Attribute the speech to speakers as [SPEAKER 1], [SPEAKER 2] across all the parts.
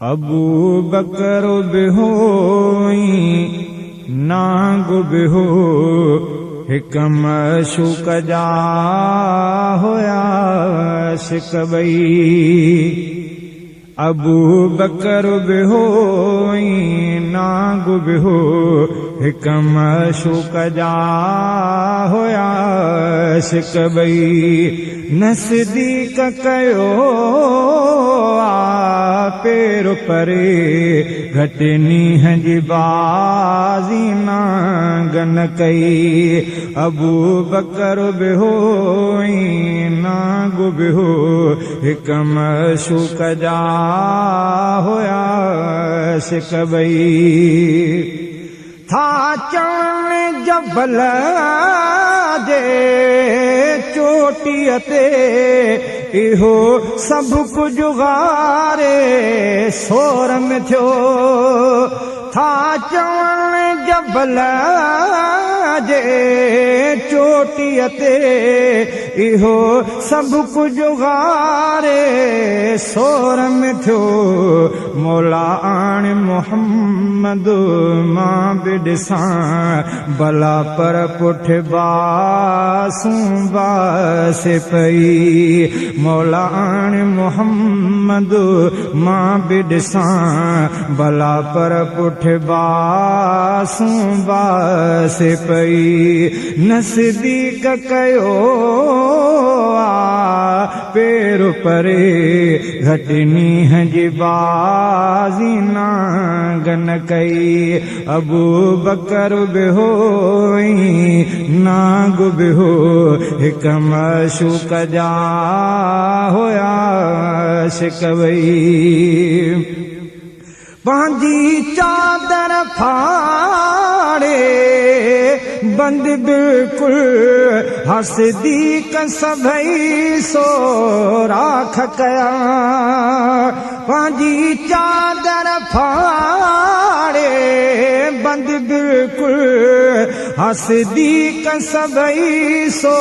[SPEAKER 1] अबू बकर बिहोई नाग बिहो हिक मशूक जा होया शिकबई। अबू बकर बिहोई नाग बिहो हिक मशूक जा होया शिकबई। नसदीक कयो पेर परे घटनी जी बाज़ी नागन कई। अबू बकर बिहोई नाग बिहो हिक मशूक जा होया शिकबई। था चवण जबल जे चोटीअ ते इहो सभु कुझु गारे सोर में थियो। था चवण जबल जे चोटीअ ते इहो सभु कुझु गारे सोर में थियो। मौला आण मोहम्मद मां बि ॾिसां भला पर पुठ बासूं बास पई। मौला आण मोहम्मद मां बि ॾिसां भला पर पुठ बासूं बास पई। नसदीक कयो पेर परे घटनी जी बाज़ी नागन कई। अबू बकर बिहोई नाग बिहो हिक मशूक जा होया शिकबई। पंहिंजी चादर फाड़े बंद बिल्कुल हसदीक सभई सो राख कया। पंहिंजी चादर फाड़े बंद बिल्कुल हसदीक सभई सो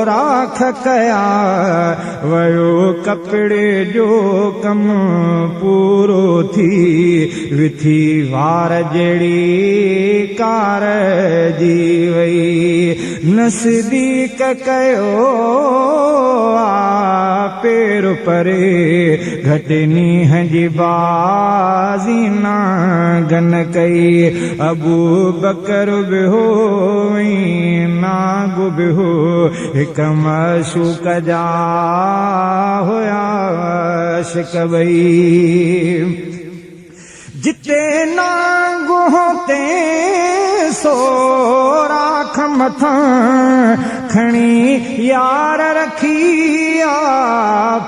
[SPEAKER 1] राख कया। वयो कपिड़े जो कम पूरो थी विथी वार जहिड़ी कार जी वई। नसदीक कयो पेर परे घटनी जी बाज़ी नागन कई। अबू बकर बिहोई नाग बिहो हिक मशूक जा होया शिकबई। जिते नाग होते सो राख मथां खणी यार रखी आ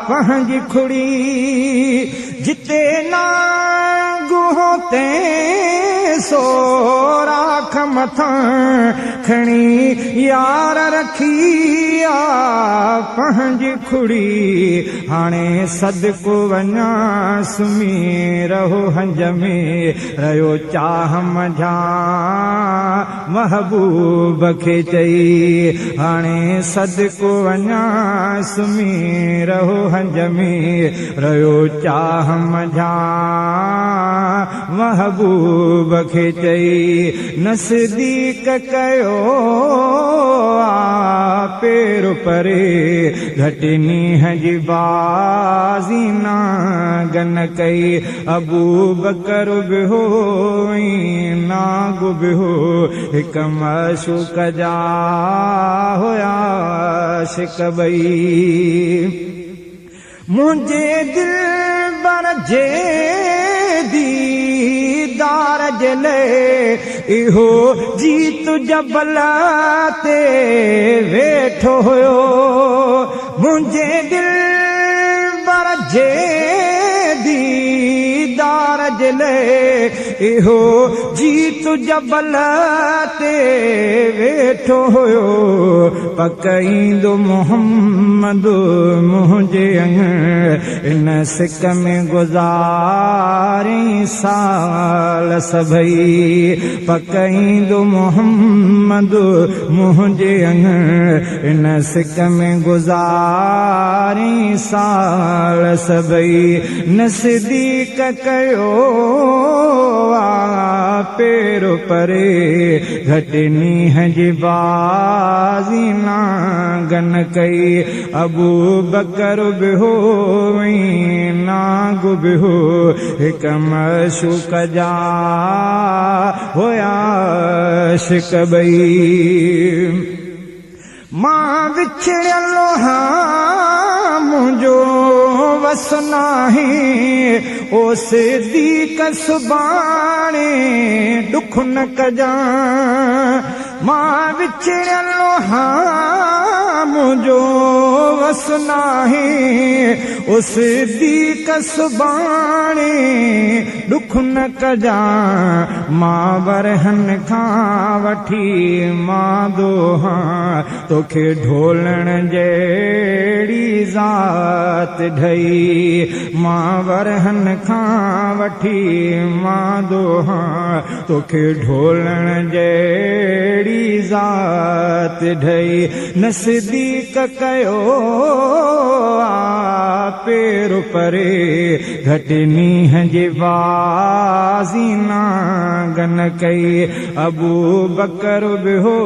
[SPEAKER 1] पंहिंजी खुड़ी। जिते नाग होते सो राख मथां खणी यार रखी आ पंहिंजी खुड़ी। हाणे सदको वञा सुम्ही रहो हंज में रहियो चाह मझा महबूब खे चई। हाणे सदको वञा सुम्ही रहो हंज में रहियो चाह मझा महबूब खे चई। नसदीक कयो पेर परे घटनी जी बाज़ी नागन कई। अबू बकर बिहोई नाग बिहो हिक मशूक जा होया शिकबई। मुंहिंजे दिलबर जे दीदार जले इहो जीत जबल ते वेठो हुयो। मुंहिंजे दिलबर जे दीदार जले इहो जीत जबल ते वेठो हुयो पकईंदो मोहम्मद मुंहिंजे इन सिक में गुज़ारी साल सभई पकईंदो मोहम्मद मुंहिंजे इन सिक में गुज़ारी साल सभई नज़दीक कयो पेर परे घटि नींह जी बाज़ी नागन कई अबू बकर बि हो नाग बि हो हिक मशूक जा हुया शिक ॿई मां विछड़ियल मुंहिंजो वस नाहे ओ सिद्दीक़ सुभाणे दुख न कजां मां विछड़ियल मुंहिंजो वस नाहे ओ सिद्दीक़ सुभाणे दुख न कजां मां वरहन खां वठी मां दोहा तोखे ढोलण जहिड़ी ज़ात ढई मां वरहन खां वठी मां दोहा तोखे ढोलण जहिड़ी ज़ात ढई नज़दीक कयो पेर परे घटि नींह जी बाज़ी नागन कई अबू बकर बि हो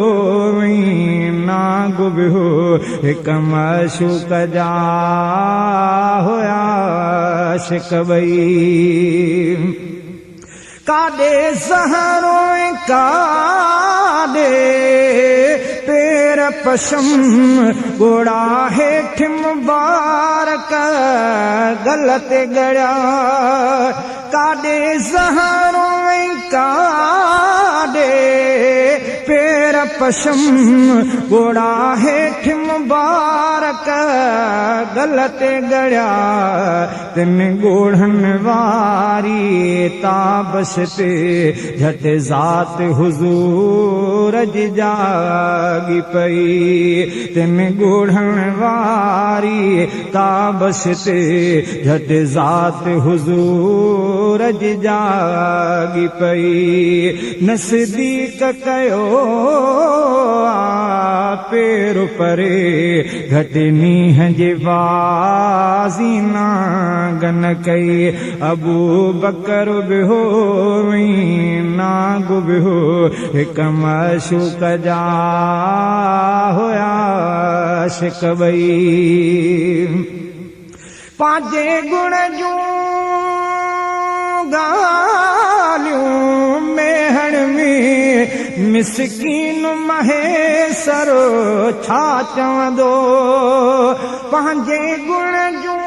[SPEAKER 1] नाग बि हो हिक मशूक जा हुया शिक ॿई काॾे ज़हरो काॾे पेर पशम गोड़ा हेठि मुबारक गलत गड़ा काॾे ज़हरो काॾे पेर पशम गोड़ा हेठि मुबारक गलत गड़ा तिन गोढ़नि वारी ताबश ते झटि ज़ात हुज़ूर जी जागी पई तिन गोढ़नि वारी ताबश ते झटि ज़ात हुज़ूर जी जागी पई नज़दीक कयो पेर परे घटि नींह जी बाज़ी नागन कई अबू बकर बि हो नाग बि हो हिक मशूक जा हुया शिक ॿई पंहिंजे गुण जूं ॻाल्हियूं मेहण में मिसकीन महेसर छा चवंदो पंहिंजे गुण जूं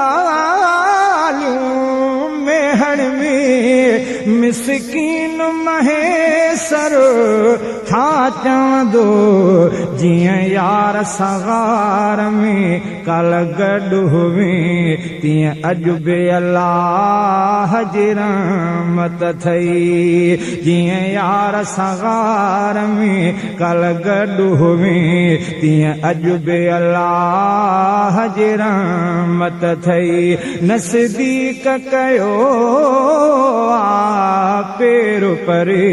[SPEAKER 1] ॻाल्हियूं मेहण में मिसकीन महेसर छा चवंदो जीअं यार सगार में कल गॾु हुवे तीअं अॼु बि अलाह जी रहमत थई जीअं यार सगार में कल गॾु हुवे तीअं अॼु बि अलाह जी रहमत थई नज़दीक कयो पेर परे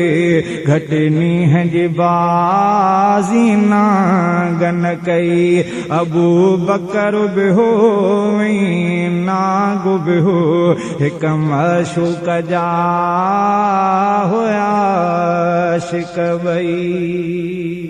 [SPEAKER 1] घटि नींह जी बाज़ी नागन कई अबू बकर बि हो नाग बि हो हिक मशूक जा हुया शिक ॿई